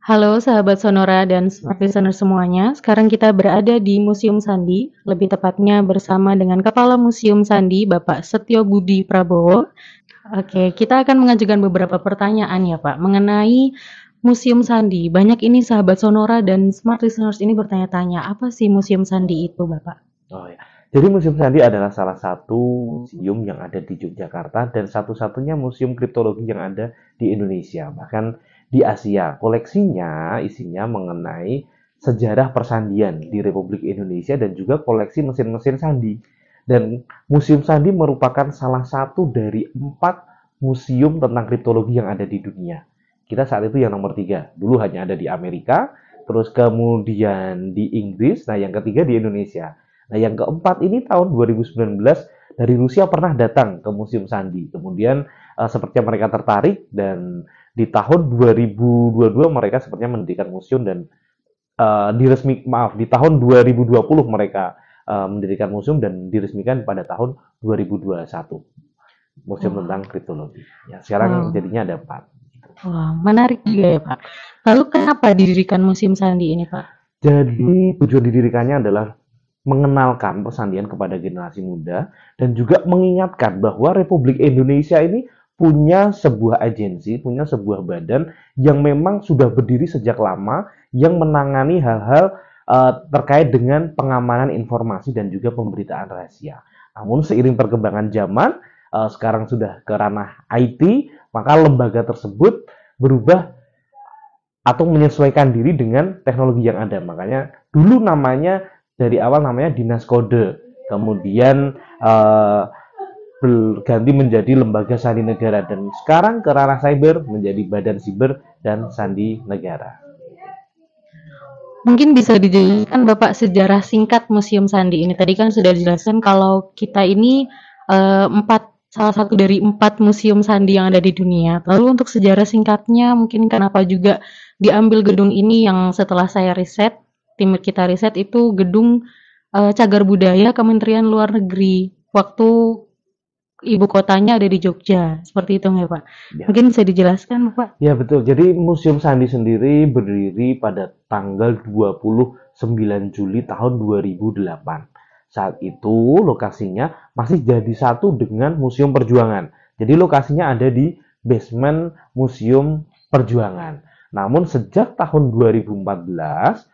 Halo sahabat Sonora dan smart listener semuanya. Sekarang kita berada di Museum Sandi, lebih tepatnya bersama dengan Kepala Museum Sandi, Bapak Setio Budi Prabowo. Oke, kita akan mengajukan beberapa pertanyaan ya Pak, mengenai Museum Sandi. Banyak ini sahabat Sonora dan smart listeners ini bertanya-tanya, apa sih Museum Sandi itu Bapak? Oh ya. Jadi Museum Sandi adalah salah satu museum yang ada di Yogyakarta dan satu-satunya museum kriptologi yang ada di Indonesia, bahkan di Asia. Koleksinya isinya mengenai sejarah persandian di Republik Indonesia dan juga koleksi mesin-mesin sandi. Dan Museum Sandi merupakan salah satu dari 4 museum tentang kriptologi yang ada di dunia. Kita saat itu yang nomor 3. Dulu hanya ada di Amerika, terus kemudian di Inggris, nah yang ketiga di Indonesia. Nah, yang keempat ini tahun 2019 dari Rusia pernah datang ke Museum Sandi. Kemudian sepertinya mereka tertarik dan di tahun 2022 mereka sepertinya mendirikan museum dan di tahun 2020 mereka mendirikan museum dan diresmikan pada tahun 2021. Museum Wah, tentang kriptologi. Ya, sekarang wah, jadinya ada 4. wah, menarik juga ya Pak. Lalu kenapa didirikan Museum Sandi ini Pak? Jadi tujuan didirikannya adalah mengenalkan persandian kepada generasi muda dan juga mengingatkan bahwa Republik Indonesia ini punya sebuah agensi, punya sebuah badan yang memang sudah berdiri sejak lama yang menangani hal-hal terkait dengan pengamanan informasi dan juga pemberitaan rahasia. Namun seiring perkembangan zaman, sekarang sudah ke ranah IT, maka lembaga tersebut berubah atau menyesuaikan diri dengan teknologi yang ada. Makanya dulu namanya dari awal namanya Dinas Kode, kemudian berganti menjadi Lembaga Sandi Negara dan sekarang ke ranah cyber menjadi Badan Siber dan Sandi Negara. Mungkin bisa dijelaskan Bapak sejarah singkat Museum Sandi ini. Tadi kan sudah dijelaskan kalau kita ini salah satu dari 4 museum sandi yang ada di dunia. Lalu untuk sejarah singkatnya, mungkin kenapa juga diambil gedung ini yang setelah saya riset, tim kita riset itu gedung Cagar Budaya Kementerian Luar Negeri. Waktu ibu kotanya ada di Jogja, seperti itu nggak Pak? Ya, Mungkin bisa dijelaskan Pak? ya betul. Jadi Museum Sandi sendiri berdiri pada tanggal 29 Juli tahun 2008. Saat itu lokasinya masih jadi satu dengan Museum Perjuangan. Jadi lokasinya ada di basement Museum Perjuangan. Namun sejak tahun 2014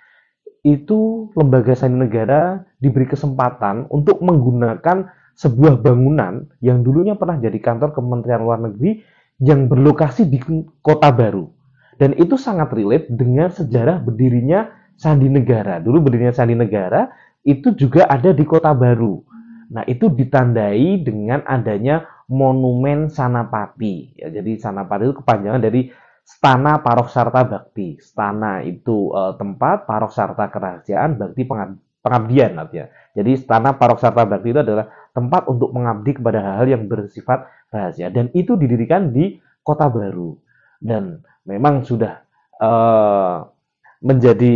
itu Lembaga Sandi Negara diberi kesempatan untuk menggunakan sebuah bangunan yang dulunya pernah jadi kantor Kementerian Luar Negeri yang berlokasi di Kota Baru. Dan itu sangat relate dengan sejarah berdirinya Sandi Negara. Dulu berdirinya Sandi Negara itu juga ada di Kota Baru. Nah, itu ditandai dengan adanya Monumen Sanapati. Ya, jadi Sanapati itu kepanjangan dari Stana Parok Sarta Bakti. Stana itu tempat, Parok Sarta kerahasiaan, Bakti pengabdian artinya. Jadi Stana Parok Sarta Bakti itu adalah tempat untuk mengabdi kepada hal-hal yang bersifat rahasia. Dan itu didirikan di Kota Baru. Dan memang sudah menjadi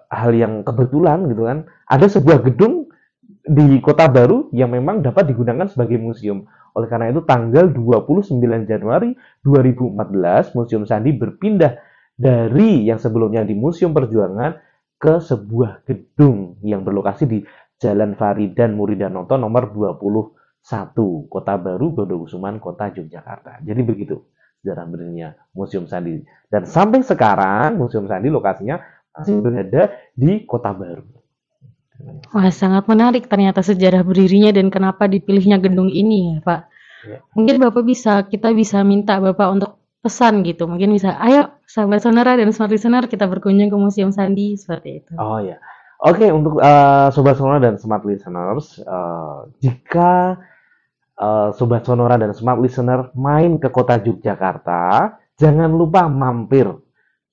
hal yang kebetulan gitu kan. Ada sebuah gedung di Kota Baru yang memang dapat digunakan sebagai museum. Oleh karena itu tanggal 29 Januari 2014 Museum Sandi berpindah dari yang sebelumnya di Museum Perjuangan ke sebuah gedung yang berlokasi di Jalan Faridan Muridanoto nomor 21 Kota Baru Gondokusuman Kota Yogyakarta. Jadi begitu sejarah berdirinya Museum Sandi. Dan sampai sekarang Museum Sandi lokasinya masih berada di Kota Baru. Wah, sangat menarik ternyata sejarah berdirinya dan kenapa dipilihnya gedung ini ya, Pak. Ya. Mungkin kita bisa minta Bapak untuk pesan gitu. Mungkin bisa, ayo sahabat Sonora dan smart listener kita berkunjung ke Museum Sandi seperti itu. Oh ya. Oke, untuk Sobat Sonora dan Smart Listeners, jika Sobat Sonora dan Smart Listener main ke kota Yogyakarta, jangan lupa mampir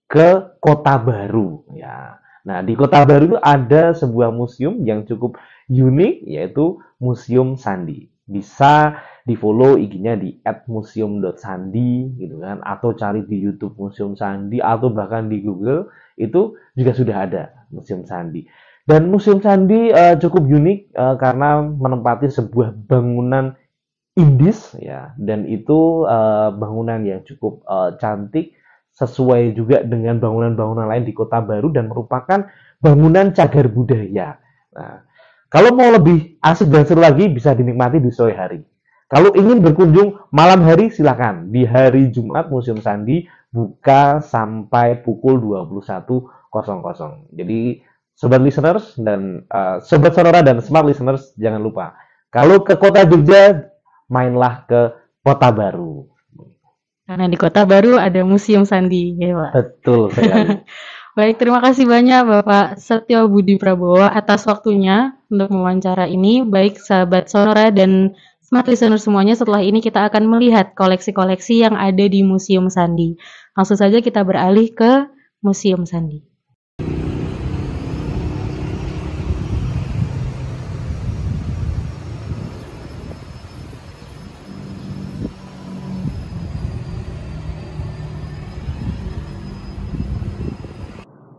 ke Kota Baru. Ya. Nah, di Kota Baru itu ada sebuah museum yang cukup unik, yaitu Museum Sandi. Bisa di-follow IG-nya di @museum.sandi gitu kan, atau cari di YouTube Museum Sandi, atau bahkan di Google, itu juga sudah ada Museum Sandi. Dan Museum Sandi cukup unik karena menempati sebuah bangunan Indis ya, dan itu bangunan yang cukup cantik sesuai juga dengan bangunan-bangunan lain di Kota Baru dan merupakan bangunan cagar budaya. Nah, kalau mau lebih asik dan seru lagi bisa dinikmati di sore hari. Kalau ingin berkunjung malam hari silakan. Di hari Jumat Museum Sandi buka sampai pukul 21.00. Jadi sobat listeners dan sobat sonora dan smart listeners jangan lupa. Kalau ke Kota Jogja mainlah ke Kota Baru. Karena di Kota Baru ada Museum Sandi, ya Pak. Betul sekali. Baik, terima kasih banyak Bapak Setio Budi Prabowo atas waktunya untuk mewawancara ini. Baik sahabat Sonora dan Smart Listener semuanya, setelah ini kita akan melihat koleksi-koleksi yang ada di Museum Sandi. Langsung saja kita beralih ke Museum Sandi.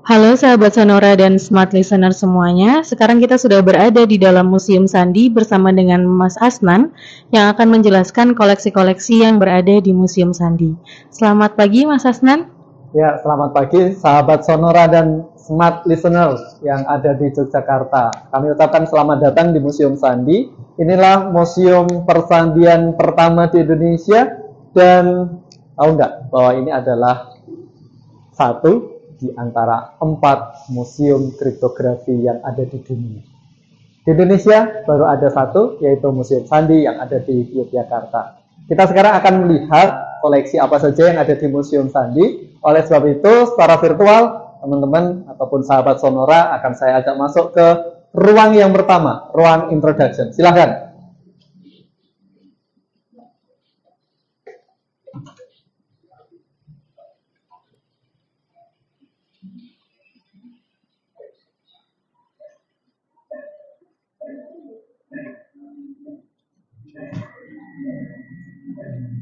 Halo sahabat Sonora dan Smart Listener semuanya, sekarang kita sudah berada di dalam Museum Sandi bersama dengan Mas Asnan yang akan menjelaskan koleksi-koleksi yang berada di Museum Sandi. Selamat pagi Mas Asnan. Ya, selamat pagi sahabat Sonora dan Smart Listener yang ada di Yogyakarta. Kami ucapkan selamat datang di Museum Sandi. Inilah museum persandian pertama di Indonesia dan tahu nggak bahwa ini adalah satu di antara 4 museum kriptografi yang ada di dunia. Di Indonesia baru ada satu, yaitu Museum Sandi yang ada di Yogyakarta. Kita sekarang akan melihat koleksi apa saja yang ada di Museum Sandi. Oleh sebab itu, secara virtual, teman-teman ataupun sahabat Sonora akan saya ajak masuk ke ruang yang pertama, ruang introduction. Silahkan.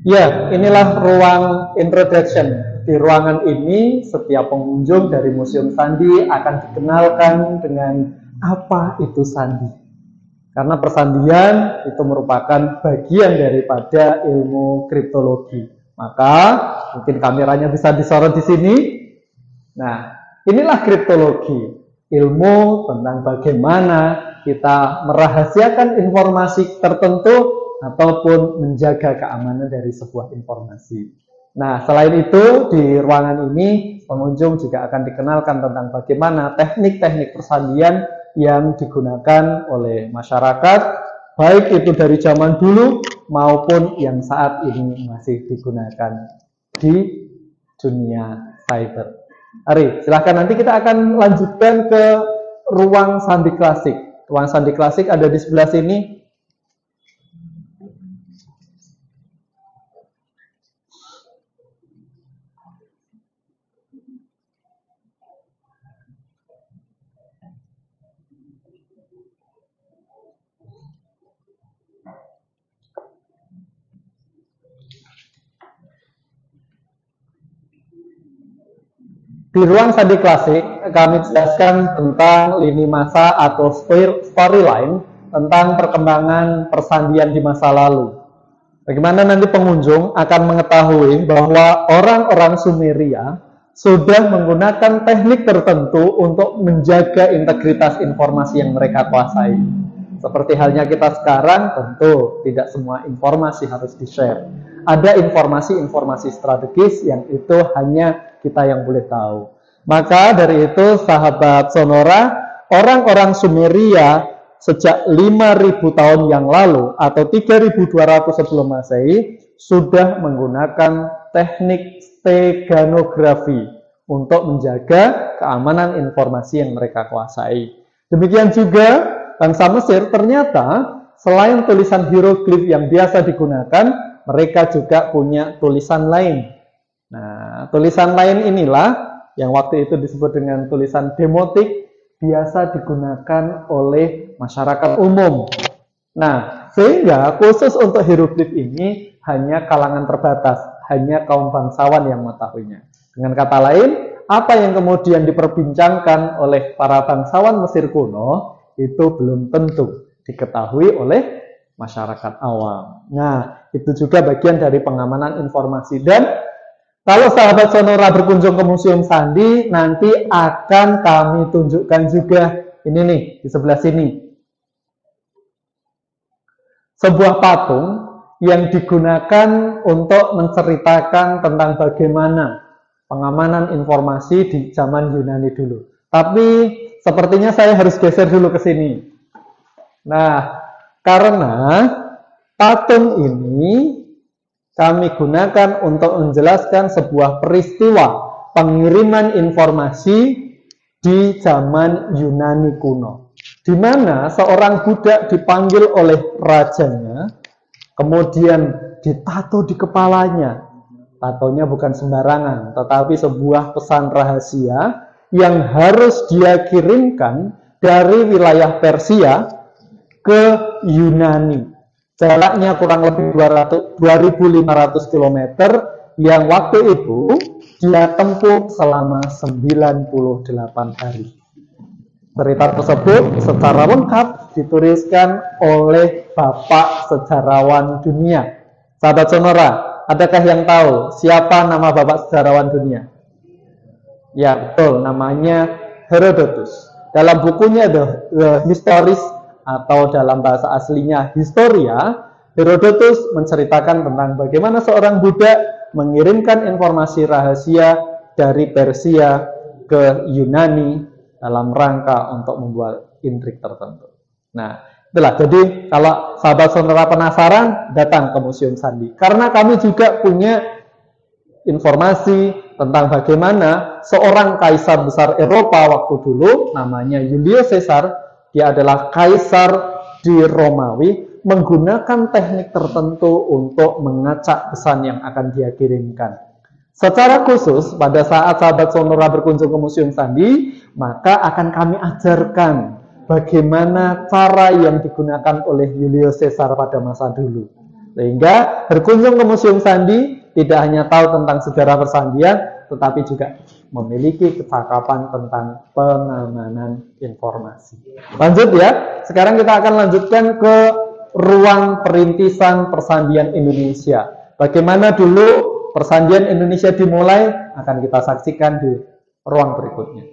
Ya, inilah ruang introduction. Di ruangan ini, setiap pengunjung dari Museum Sandi akan dikenalkan dengan apa itu sandi. Karena persandian itu merupakan bagian daripada ilmu kriptologi. Maka, mungkin kameranya bisa disorot di sini. Nah, inilah kriptologi. Ilmu tentang bagaimana kita merahasiakan informasi tertentu ataupun menjaga keamanan dari sebuah informasi. Nah, selain itu, di ruangan ini, pengunjung juga akan dikenalkan tentang bagaimana teknik-teknik persandian yang digunakan oleh masyarakat, baik itu dari zaman dulu maupun yang saat ini masih digunakan di dunia cyber. Mari, silahkan nanti kita akan lanjutkan ke ruang sandi klasik. Ruang sandi klasik ada di sebelah sini. Di ruang sandi klasik, kami jelaskan tentang lini masa atau storyline tentang perkembangan persandian di masa lalu. Bagaimana nanti pengunjung akan mengetahui bahwa orang-orang Sumeria sudah menggunakan teknik tertentu untuk menjaga integritas informasi yang mereka kuasai. Seperti halnya kita sekarang, tentu tidak semua informasi harus di-share. Ada informasi-informasi strategis yang itu hanya kita yang boleh tahu. Maka dari itu, sahabat Sonora, orang-orang Sumeria sejak 5.000 tahun yang lalu atau 3.200 sebelum Masehi sudah menggunakan teknik steganografi untuk menjaga keamanan informasi yang mereka kuasai. Demikian juga bangsa Mesir ternyata selain tulisan hieroglif yang biasa digunakan, mereka juga punya tulisan lain. Nah, tulisan lain inilah yang waktu itu disebut dengan tulisan demotik, biasa digunakan oleh masyarakat umum. Nah, sehingga khusus untuk hieroglif ini hanya kalangan terbatas, hanya kaum bangsawan yang mengetahuinya. Dengan kata lain, apa yang kemudian diperbincangkan oleh para bangsawan Mesir kuno itu belum tentu diketahui oleh masyarakat awam. Nah, itu juga bagian dari pengamanan informasi. Dan Kalau sahabat Sonora berkunjung ke Museum Sandi, nanti akan kami tunjukkan juga ini nih di sebelah sini. Sebuah patung yang digunakan untuk menceritakan tentang bagaimana pengamanan informasi di zaman Yunani dulu. Tapi sepertinya saya harus geser dulu ke sini. Nah, karena patung ini kami gunakan untuk menjelaskan sebuah peristiwa pengiriman informasi di zaman Yunani kuno, di mana seorang budak dipanggil oleh rajanya, kemudian ditato di kepalanya. Tatonya bukan sembarangan, tetapi sebuah pesan rahasia yang harus dia kirimkan dari wilayah Persia ke Yunani. Jaraknya kurang lebih 2.500 km yang waktu itu dia tempuh selama 98 hari. Cerita tersebut secara lengkap dituliskan oleh Bapak Sejarawan Dunia. Sahabat Sonora, adakah yang tahu siapa nama Bapak Sejarawan Dunia? Ya, betul, namanya Herodotus. Dalam bukunya The Histories atau dalam bahasa aslinya Historia, Herodotus menceritakan tentang bagaimana seorang budak mengirimkan informasi rahasia dari Persia ke Yunani dalam rangka untuk membuat intrik tertentu. Nah, itulah. Jadi kalau sahabat Sonora penasaran, datang ke Museum Sandi. Karena kami juga punya informasi tentang bagaimana seorang kaisar besar Eropa waktu dulu, namanya Julius Caesar. Dia adalah kaisar di Romawi, menggunakan teknik tertentu untuk mengacak pesan yang akan dia kirimkan. Secara khusus, pada saat sahabat Sonora berkunjung ke Museum Sandi, maka akan kami ajarkan bagaimana cara yang digunakan oleh Julius Caesar pada masa dulu. Sehingga berkunjung ke Museum Sandi tidak hanya tahu tentang sejarah persandian, tetapi juga memiliki kecakapan tentang pengamanan informasi. Lanjut ya, sekarang kita akan lanjutkan ke ruang perintisan persandian Indonesia. Bagaimana dulu persandian Indonesia dimulai, akan kita saksikan di ruang berikutnya.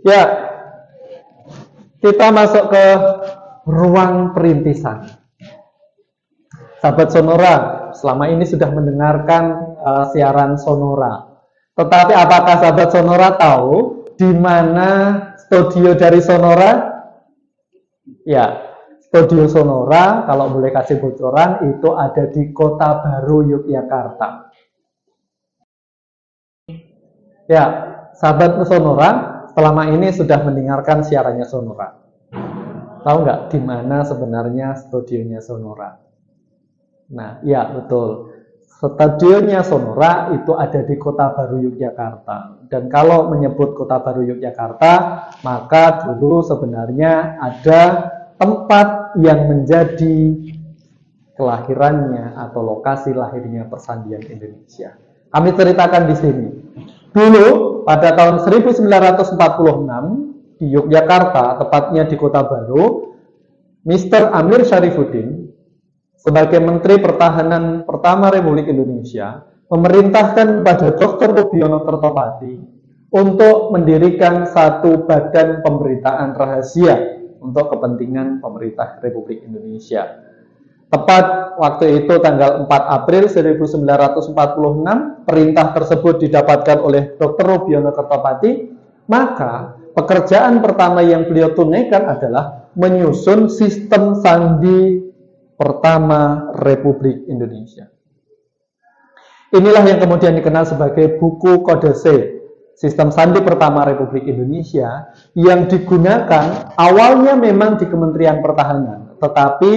Ya, kita masuk ke ruang perintisan. Sahabat Sonora, selama ini sudah mendengarkan siaran Sonora. Tetapi apakah sahabat Sonora tahu di mana studio dari Sonora? Ya, studio Sonora, kalau boleh kasih bocoran, itu ada di Kota Baru, Yogyakarta. Ya, sahabat Sonora, selama ini sudah mendengarkan siarannya Sonora. Tahu nggak di mana sebenarnya studionya Sonora? Nah, ya betul. Studionya Sonora itu ada di Kota Baru, Yogyakarta. Dan kalau menyebut Kota Baru, Yogyakarta, maka dulu sebenarnya ada tempat yang menjadi kelahirannya atau lokasi lahirnya persandian Indonesia. Kami ceritakan di sini. Dulu pada tahun 1946 di Yogyakarta, tepatnya di Kota Baru, Mr. Amir Syarifuddin sebagai Menteri Pertahanan pertama Republik Indonesia memerintahkan kepada Dr. Rubiono Kertopati untuk mendirikan satu badan pemberitaan rahasia untuk kepentingan pemerintah Republik Indonesia. Tepat waktu itu tanggal 4 April 1946, perintah tersebut didapatkan oleh Dr. Rubiono Kertopati, maka pekerjaan pertama yang beliau tunaikan adalah menyusun sistem sandi pertama Republik Indonesia. Inilah yang kemudian dikenal sebagai buku Kode C, sistem sandi pertama Republik Indonesia, yang digunakan awalnya memang di Kementerian Pertahanan, tetapi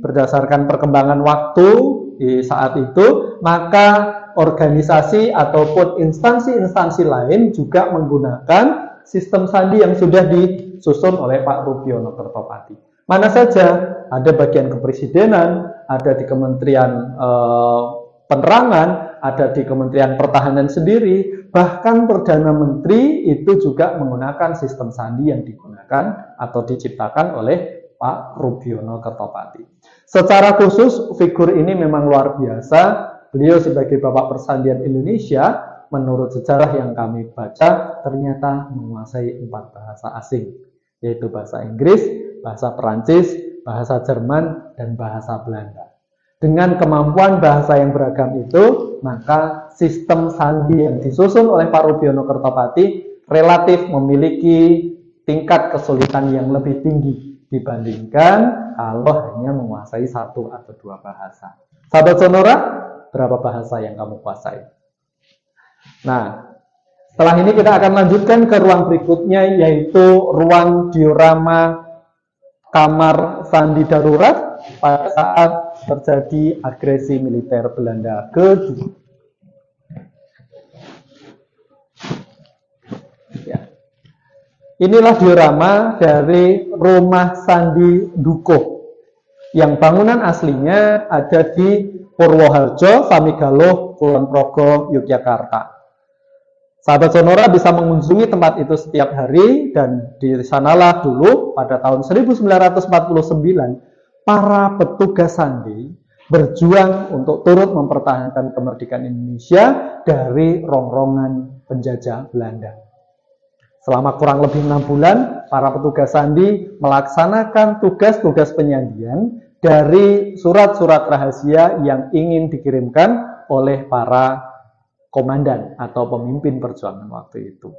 berdasarkan perkembangan waktu di saat itu, maka organisasi ataupun instansi-instansi lain juga menggunakan sistem sandi yang sudah disusun oleh Pak Rubiono Kertopati. Mana saja, ada bagian kepresidenan, ada di Kementerian Penerangan, ada di Kementerian Pertahanan sendiri, bahkan Perdana Menteri itu juga menggunakan sistem sandi yang digunakan atau diciptakan oleh Pak Rubiono Kertopati. Secara khusus, figur ini memang luar biasa. Beliau sebagai Bapak Persandian Indonesia, menurut sejarah yang kami baca, ternyata menguasai 4 bahasa asing, yaitu bahasa Inggris, bahasa Perancis, bahasa Jerman, dan bahasa Belanda. Dengan kemampuan bahasa yang beragam itu, maka sistem sandi yang disusun oleh Pak Rubiono Kertopati relatif memiliki tingkat kesulitan yang lebih tinggi dibandingkan kalau hanya menguasai 1 atau 2 bahasa. Sahabat Sonora, berapa bahasa yang kamu kuasai? Nah, setelah ini kita akan lanjutkan ke ruang berikutnya, yaitu ruang diorama kamar sandi darurat pada saat terjadi agresi militer Belanda kedua. Ya. Inilah diorama dari rumah sandi Dukuh, yang bangunan aslinya ada di Purwoharjo, Samigaluh, Kulon Progo, Yogyakarta. Sahabat Sonora bisa mengunjungi tempat itu setiap hari, dan di sanalah dulu pada tahun 1949 para petugas sandi berjuang untuk turut mempertahankan kemerdekaan Indonesia dari rongrongan penjajah Belanda. Selama kurang lebih 6 bulan, para petugas sandi melaksanakan tugas-tugas penyandian dari surat-surat rahasia yang ingin dikirimkan oleh para komandan atau pemimpin perjuangan waktu itu.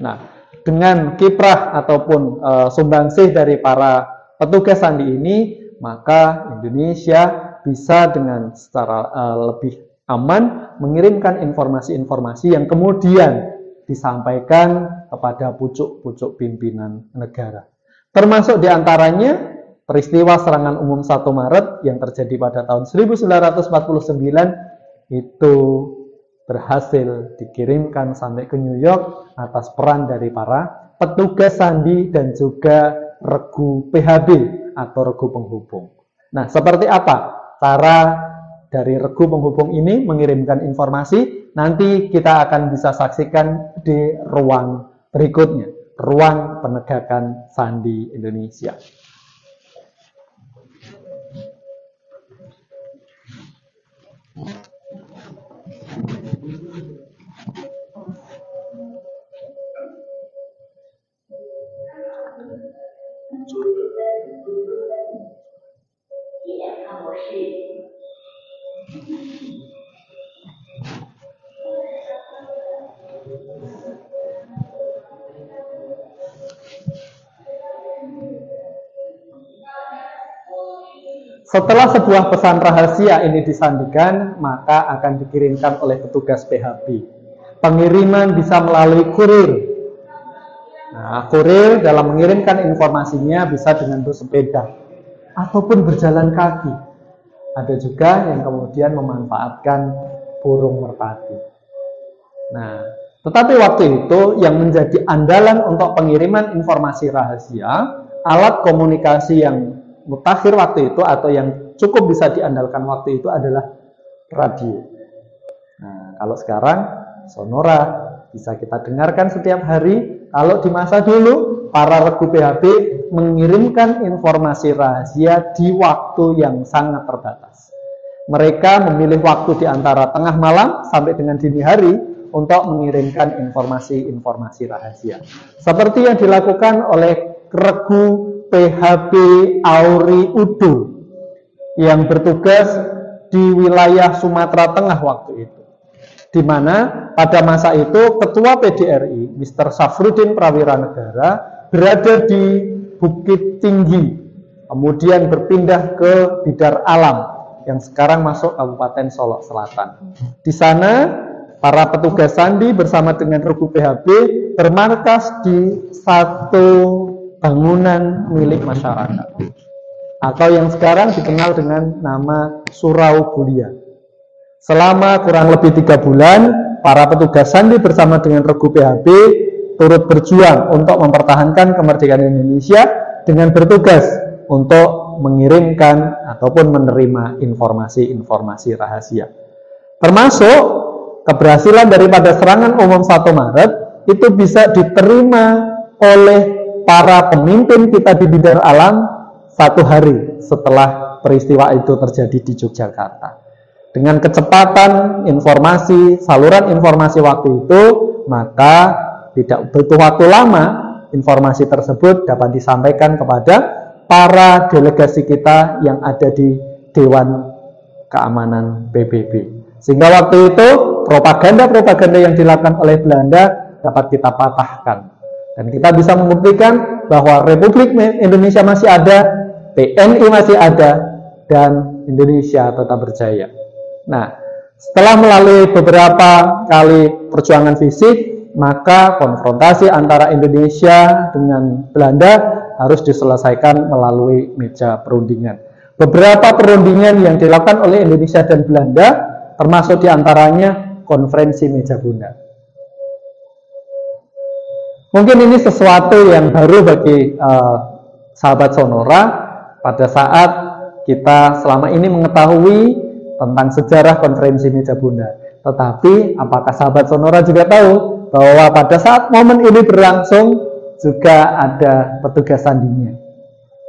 Nah, dengan kiprah ataupun sumbangsih dari para petugas sandi ini, maka Indonesia bisa dengan secara lebih aman mengirimkan informasi-informasi yang kemudian disampaikan kepada pucuk-pucuk pimpinan negara. Termasuk diantaranya peristiwa serangan umum 1 Maret yang terjadi pada tahun 1949 itu berhasil dikirimkan sampai ke New York atas peran dari para petugas sandi dan juga regu PHB atau regu penghubung. Nah, seperti apa cara dari regu penghubung ini mengirimkan informasi? Nanti kita akan bisa saksikan di ruang berikutnya, ruang penegakan sandi Indonesia. Setelah sebuah pesan rahasia ini disandikan, maka akan dikirimkan oleh petugas PHB. Pengiriman bisa melalui kurir. Nah, kurir dalam mengirimkan informasinya bisa dengan bersepeda ataupun berjalan kaki. Ada juga yang kemudian memanfaatkan burung merpati. Nah, tetapi waktu itu yang menjadi andalan untuk pengiriman informasi rahasia, alat komunikasi yang mutakhir waktu itu atau yang cukup bisa diandalkan waktu itu adalah radio. Nah, kalau sekarang sonora bisa kita dengarkan setiap hari. Kalau di masa dulu para regu PHB mengirimkan informasi rahasia di waktu yang sangat terbatas. Mereka memilih waktu di antara tengah malam sampai dengan dini hari untuk mengirimkan informasi-informasi rahasia. Seperti yang dilakukan oleh regu PHB Auri Udo yang bertugas di wilayah Sumatera Tengah waktu itu, di mana pada masa itu Ketua PDRI Mr. Safrudin Prawira Negara berada di Bukit Tinggi, kemudian berpindah ke Bidar Alam yang sekarang masuk Kabupaten Solok Selatan. Di sana para petugas sandi bersama dengan regu PHB bermarkas di satu bangunan milik masyarakat atau yang sekarang dikenal dengan nama Surau Bulia. Selama kurang lebih 3 bulan, para petugas sandi bersama dengan regu PHB turut berjuang untuk mempertahankan kemerdekaan Indonesia dengan bertugas untuk mengirimkan ataupun menerima informasi-informasi rahasia. Termasuk keberhasilan daripada serangan umum 1 Maret itu bisa diterima oleh para pemimpin kita di Bidar Alam 1 hari setelah peristiwa itu terjadi di Yogyakarta. Dengan kecepatan informasi, saluran informasi waktu itu, maka tidak butuh waktu lama informasi tersebut dapat disampaikan kepada para delegasi kita yang ada di Dewan Keamanan PBB. Sehingga waktu itu propaganda-propaganda yang dilakukan oleh Belanda dapat kita patahkan. Dan kita bisa membuktikan bahwa Republik Indonesia masih ada, TNI masih ada, dan Indonesia tetap berjaya. Nah, setelah melalui beberapa kali perjuangan fisik, maka konfrontasi antara Indonesia dengan Belanda harus diselesaikan melalui meja perundingan. Beberapa perundingan yang dilakukan oleh Indonesia dan Belanda, termasuk diantaranya konferensi meja bundar. Mungkin ini sesuatu yang baru bagi sahabat Sonora pada saat kita selama ini mengetahui tentang sejarah konferensi meja bundar. Tetapi apakah sahabat Sonora juga tahu bahwa pada saat momen ini berlangsung juga ada petugas sandinya,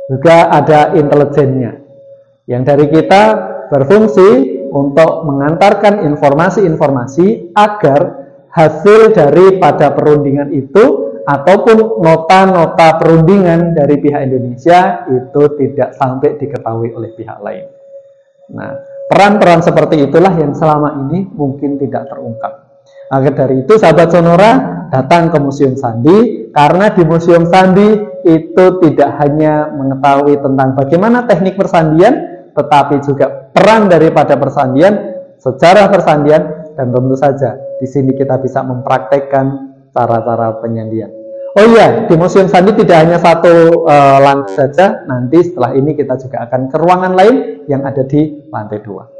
juga ada intelijennya, yang dari kita berfungsi untuk mengantarkan informasi-informasi agar hasil daripada perundingan itu ataupun nota-nota perundingan dari pihak Indonesia itu tidak sampai diketahui oleh pihak lain. Nah, peran-peran seperti itulah yang selama ini mungkin tidak terungkap. Agar dari itu sahabat Sonora datang ke Museum Sandi, karena di Museum Sandi itu tidak hanya mengetahui tentang bagaimana teknik persandian, tetapi juga peran daripada persandian, sejarah persandian, dan tentu saja di sini kita bisa mempraktekkan cara-cara penyandian. Oh iya, di Museum Sandi tidak hanya satu lantai saja, nanti setelah ini kita juga akan ke ruangan lain yang ada di lantai 2.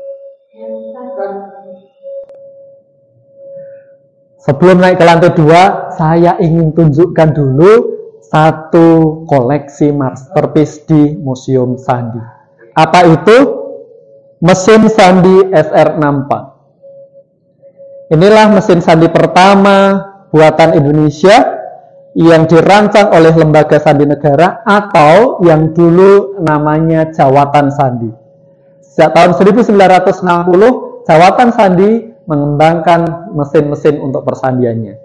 Sebelum naik ke lantai 2, saya ingin tunjukkan dulu satu koleksi masterpiece di Museum Sandi. Apa itu? Mesin Sandi SR64. Inilah mesin sandi pertama buatan Indonesia yang dirancang oleh Lembaga Sandi Negara atau yang dulu namanya Jawatan Sandi. Sejak tahun 1960, Jawatan Sandi mengembangkan mesin-mesin untuk persandiannya.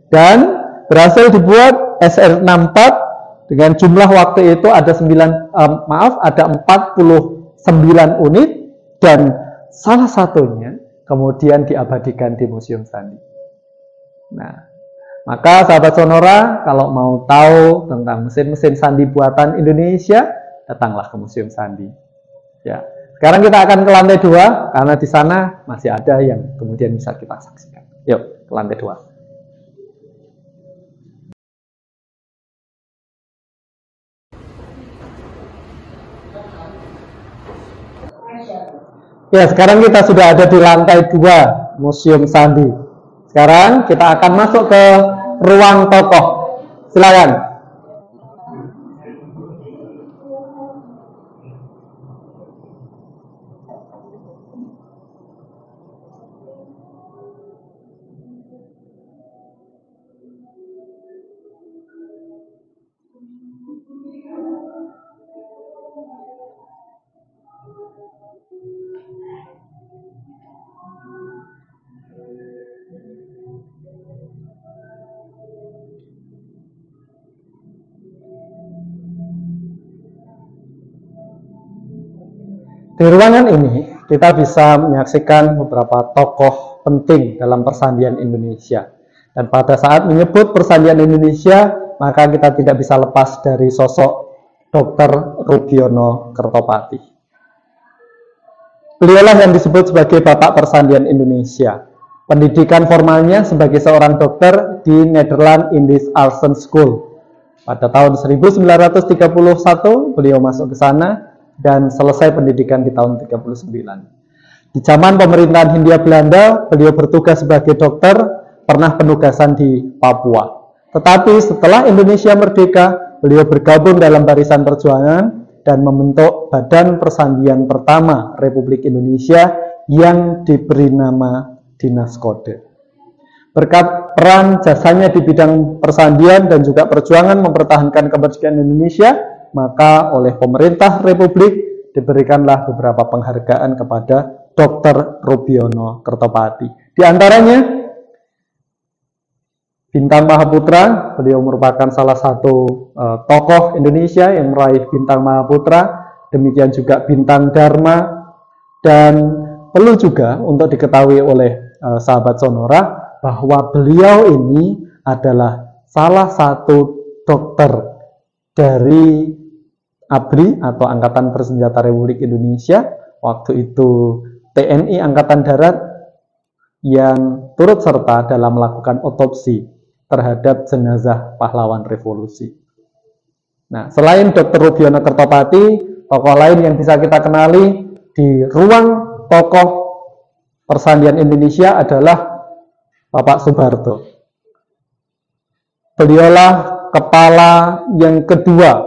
Dan berhasil dibuat SR64 dengan jumlah waktu itu ada 49 unit, dan salah satunya kemudian diabadikan di Museum Sandi. Nah, maka sahabat Sonora, kalau mau tahu tentang mesin-mesin sandi buatan Indonesia, datanglah ke Museum Sandi. Ya, sekarang kita akan ke lantai 2, karena di sana masih ada yang kemudian bisa kita saksikan. Yuk, ke lantai 2. Ya, sekarang kita sudah ada di lantai 2 Museum Sandi. Sekarang kita akan masuk ke ruang tokoh. Silakan. Di ruangan ini kita bisa menyaksikan beberapa tokoh penting dalam persandian Indonesia. Dan pada saat menyebut persandian Indonesia, maka kita tidak bisa lepas dari sosok Dr. Rugiono Kertopati. Beliaulah yang disebut sebagai Bapak Persandian Indonesia. Pendidikan formalnya sebagai seorang dokter di Netherlands Indies Arts School. Pada tahun 1931 beliau masuk ke sana dan selesai pendidikan di tahun 39. Di zaman pemerintahan Hindia Belanda, beliau bertugas sebagai dokter, pernah penugasan di Papua. Tetapi setelah Indonesia merdeka, beliau bergabung dalam barisan perjuangan dan membentuk Badan Persandian pertama Republik Indonesia yang diberi nama Dinas Kode. Berkat peran jasanya di bidang persandian dan juga perjuangan mempertahankan kemerdekaan Indonesia, maka oleh pemerintah Republik diberikanlah beberapa penghargaan kepada Dr. Rubiono Kertopati. Di antaranya Bintang Mahaputra, beliau merupakan salah satu tokoh Indonesia yang meraih Bintang Mahaputra, demikian juga Bintang Dharma, dan perlu juga untuk diketahui oleh sahabat Sonora bahwa beliau ini adalah salah satu dokter dari ABRI atau Angkatan Bersenjata Republik Indonesia, waktu itu TNI Angkatan Darat, yang turut serta dalam melakukan otopsi terhadap jenazah pahlawan revolusi. Nah, selain Dr. Rubiono Kertopati, tokoh lain yang bisa kita kenali di ruang tokoh persandian Indonesia adalah Bapak Soeharto. Beliaulah kepala yang kedua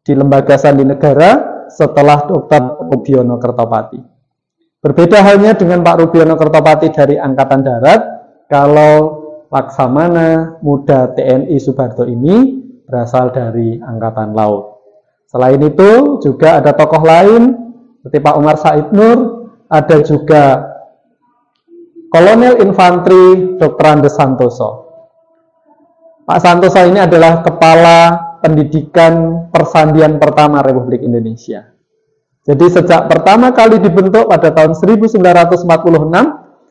di Lembaga Sandi Negara setelah Dr. Rubiono Kertopati. Berbeda halnya dengan Pak Rubiono Kertopati dari Angkatan Darat, kalau Laksamana Muda TNI Soeharto ini berasal dari Angkatan Laut. Selain itu juga ada tokoh lain seperti Pak Umar Said Nur, ada juga Kolonel Infantri Dr. Andes Santoso. Pak Santoso ini adalah kepala pendidikan persandian pertama Republik Indonesia. Jadi sejak pertama kali dibentuk pada tahun 1946,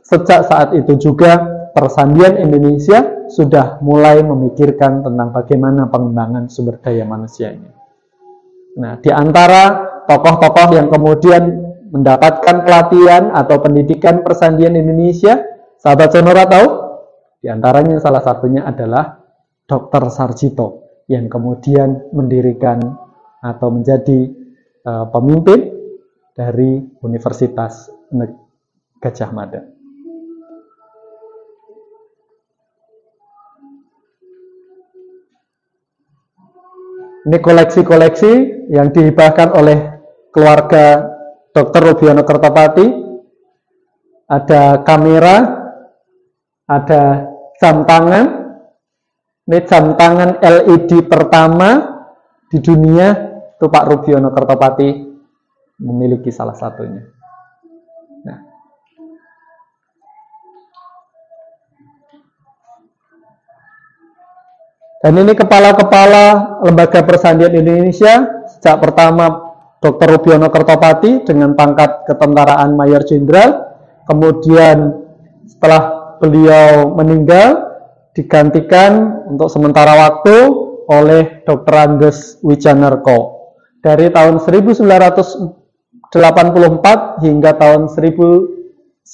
sejak saat itu juga persandian Indonesia sudah mulai memikirkan tentang bagaimana pengembangan sumber daya manusianya. Nah, di antara tokoh-tokoh yang kemudian mendapatkan pelatihan atau pendidikan persandian Indonesia, sahabat Sonora tahu? Di antaranya salah satunya adalah Dr. Sarjito yang kemudian mendirikan atau menjadi pemimpin dari Universitas Gadjah Mada. Ini koleksi-koleksi yang dihibahkan oleh keluarga Dr. Rubiono Kertopati. Ada kamera, ada jam tangan. Ini jam tangan LED pertama di dunia, itu Pak Rubiono Kertopati memiliki salah satunya. Nah, dan ini kepala-kepala lembaga persandian Indonesia. Sejak pertama Dr. Rubiono Kertopati dengan pangkat ketentaraan Mayor Jenderal, kemudian setelah beliau meninggal digantikan untuk sementara waktu oleh Dr. Andes Wijanarko dari tahun 1984 hingga tahun 1986.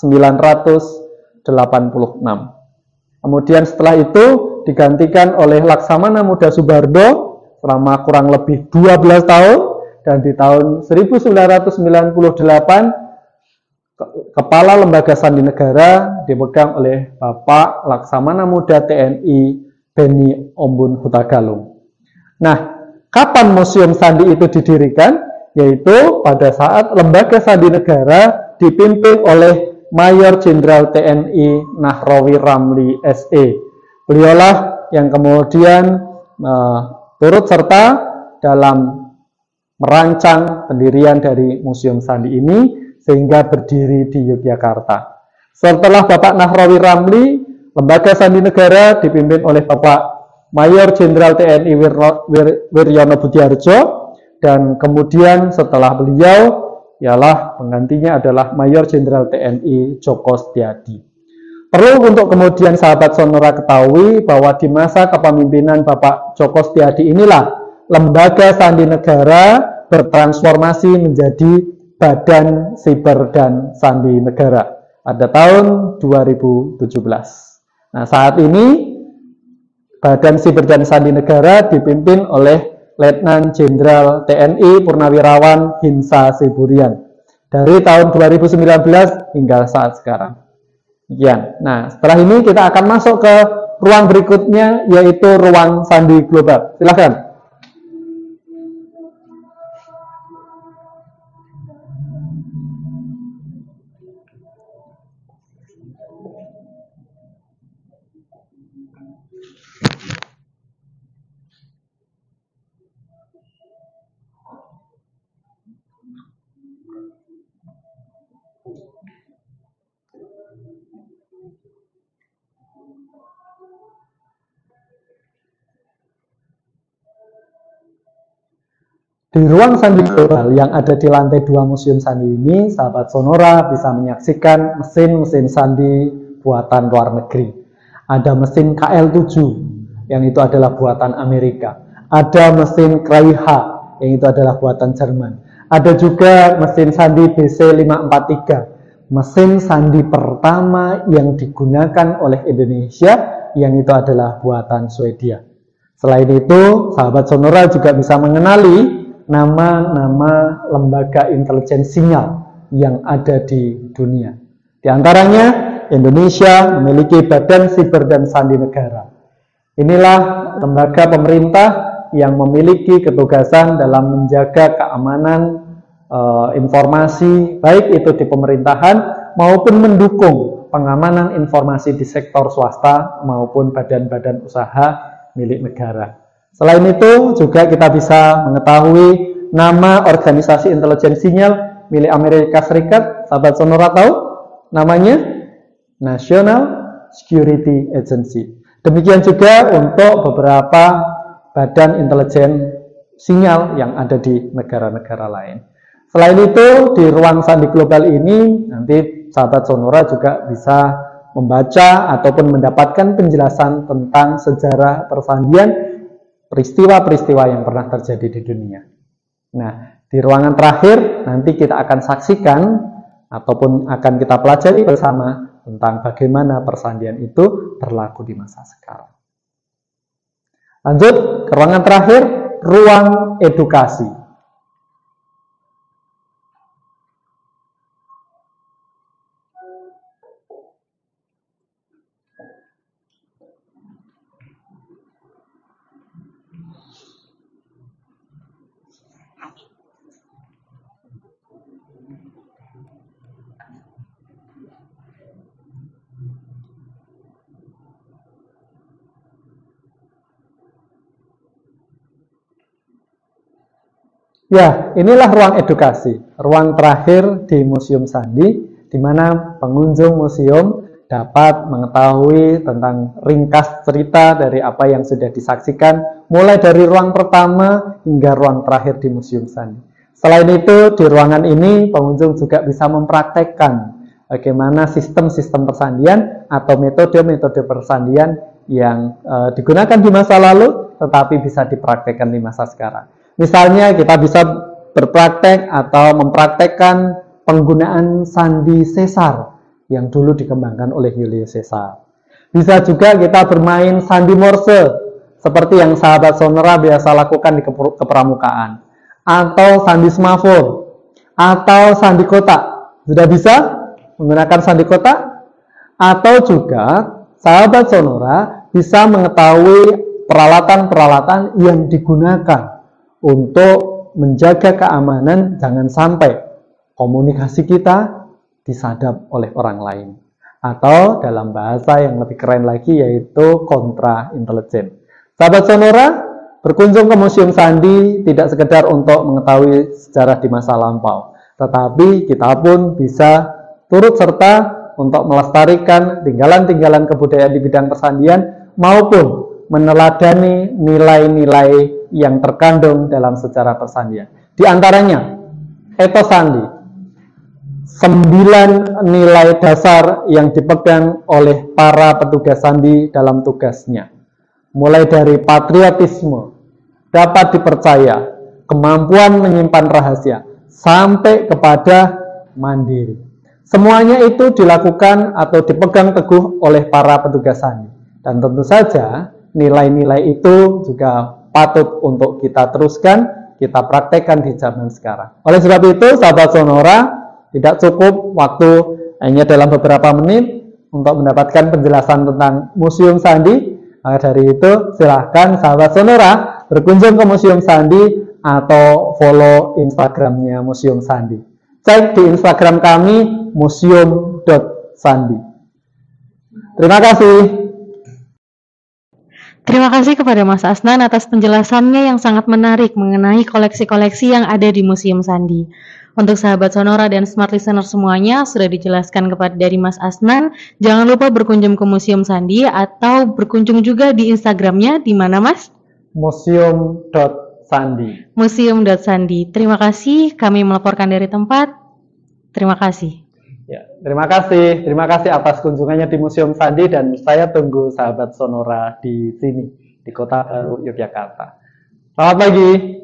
Kemudian setelah itu digantikan oleh Laksamana Muda Soeharto selama kurang lebih 12 tahun, dan di tahun 1998 Kepala Lembaga Sandi Negara dipegang oleh Bapak Laksamana Muda TNI Beni Ombun Hutagalung. Nah, kapan Museum Sandi itu didirikan? Yaitu pada saat Lembaga Sandi Negara dipimpin oleh Mayor Jenderal TNI Nahrawi Ramli SE. Beliaulah yang kemudian turut serta dalam merancang pendirian dari Museum Sandi ini sehingga berdiri di Yogyakarta. Setelah Bapak Nahrawi Ramli, Lembaga Sandi Negara dipimpin oleh Bapak Mayor Jenderal TNI Wiryono Budiarjo, dan kemudian setelah beliau ialah penggantinya adalah Mayor Jenderal TNI Joko Setiadi. Perlu untuk kemudian sahabat Sonora ketahui bahwa di masa kepemimpinan Bapak Joko Setiadi inilah Lembaga Sandi Negara bertransformasi menjadi Badan Siber dan Sandi Negara pada tahun 2017. Nah, saat ini Badan Siber dan Sandi Negara dipimpin oleh Letnan Jenderal TNI Purnawirawan Hinsa Siburian dari tahun 2019 hingga saat sekarang. Sekian. Nah, setelah ini kita akan masuk ke ruang berikutnya, yaitu ruang Sandi Global. Silakan. Di ruang sandi global yang ada di lantai 2 Museum Sandi ini, sahabat Sonora bisa menyaksikan mesin-mesin sandi buatan luar negeri. Ada mesin KL7 yang itu adalah buatan Amerika. Ada mesin Kraiha yang itu adalah buatan Jerman. Ada juga mesin sandi BC543, mesin sandi pertama yang digunakan oleh Indonesia yang itu adalah buatan Swedia. Selain itu, sahabat Sonora juga bisa mengenali nama-nama lembaga intelijen sinyal yang ada di dunia. Di antaranya, Indonesia memiliki Badan Siber dan Sandi Negara. Inilah lembaga pemerintah yang memiliki ketugasan dalam menjaga keamanan informasi, baik itu di pemerintahan maupun mendukung pengamanan informasi di sektor swasta maupun badan-badan usaha milik negara. Selain itu, juga kita bisa mengetahui nama organisasi intelijen sinyal milik Amerika Serikat. Sahabat Sonora tahu namanya? National Security Agency. Demikian juga untuk beberapa badan intelijen sinyal yang ada di negara-negara lain. Selain itu, di ruang sandi global ini, nanti sahabat Sonora juga bisa membaca ataupun mendapatkan penjelasan tentang sejarah persandian, peristiwa-peristiwa yang pernah terjadi di dunia. Nah, di ruangan terakhir nanti kita akan saksikan ataupun akan kita pelajari bersama tentang bagaimana persandian itu berlaku di masa sekarang. Lanjut ke ruangan terakhir, ruang edukasi. Ya, inilah ruang edukasi, ruang terakhir di Museum Sandi, di mana pengunjung museum dapat mengetahui tentang ringkas cerita dari apa yang sudah disaksikan, mulai dari ruang pertama hingga ruang terakhir di Museum Sandi. Selain itu, di ruangan ini pengunjung juga bisa mempraktekkan bagaimana sistem-sistem persandian atau metode-metode persandian yang digunakan di masa lalu, tetapi bisa dipraktekkan di masa sekarang. Misalnya kita bisa berpraktek atau mempraktekkan penggunaan sandi sesar yang dulu dikembangkan oleh Julius Caesar. Bisa juga kita bermain sandi Morse seperti yang sahabat Sonora biasa lakukan di kepramukaan, atau sandi semafor, atau sandi kotak. Sudah bisa menggunakan sandi kotak? Atau juga sahabat Sonora bisa mengetahui peralatan-peralatan yang digunakan untuk menjaga keamanan, jangan sampai komunikasi kita disadap oleh orang lain. Atau dalam bahasa yang lebih keren lagi yaitu kontra intelijen. Sahabat Sonora, berkunjung ke Museum Sandi tidak sekedar untuk mengetahui sejarah di masa lampau, tetapi kita pun bisa turut serta untuk melestarikan tinggalan-tinggalan kebudayaan di bidang persandian maupun meneladani nilai-nilai yang terkandung dalam sejarah persandian. Di antaranya, etos sandi, 9 nilai dasar yang dipegang oleh para petugas sandi dalam tugasnya. Mulai dari patriotisme, dapat dipercaya, kemampuan menyimpan rahasia, sampai kepada mandiri. Semuanya itu dilakukan atau dipegang teguh oleh para petugas sandi. Dan tentu saja, nilai-nilai itu juga patut untuk kita teruskan, kita praktekkan di zaman sekarang. Oleh sebab itu, sahabat Sonora, tidak cukup waktu hanya dalam beberapa menit untuk mendapatkan penjelasan tentang Museum Sandi. Maka dari itu, silahkan sahabat Sonora berkunjung ke Museum Sandi atau follow Instagramnya Museum Sandi. Cek di Instagram kami, museum.sandi. Terima kasih. Terima kasih kepada Mas Asnan atas penjelasannya yang sangat menarik mengenai koleksi-koleksi yang ada di Museum Sandi. Untuk sahabat Sonora dan Smart Listener semuanya, sudah dijelaskan dari Mas Asnan. Jangan lupa berkunjung ke Museum Sandi atau berkunjung juga di Instagramnya, di mana Mas? Museum.sandi. Sandi. Museum.Sandi. Terima kasih, kami melaporkan dari tempat. Terima kasih. Ya, terima kasih atas kunjungannya di Museum Sandi, dan saya tunggu sahabat Sonora di sini, di Kota Baru Yogyakarta. Selamat pagi.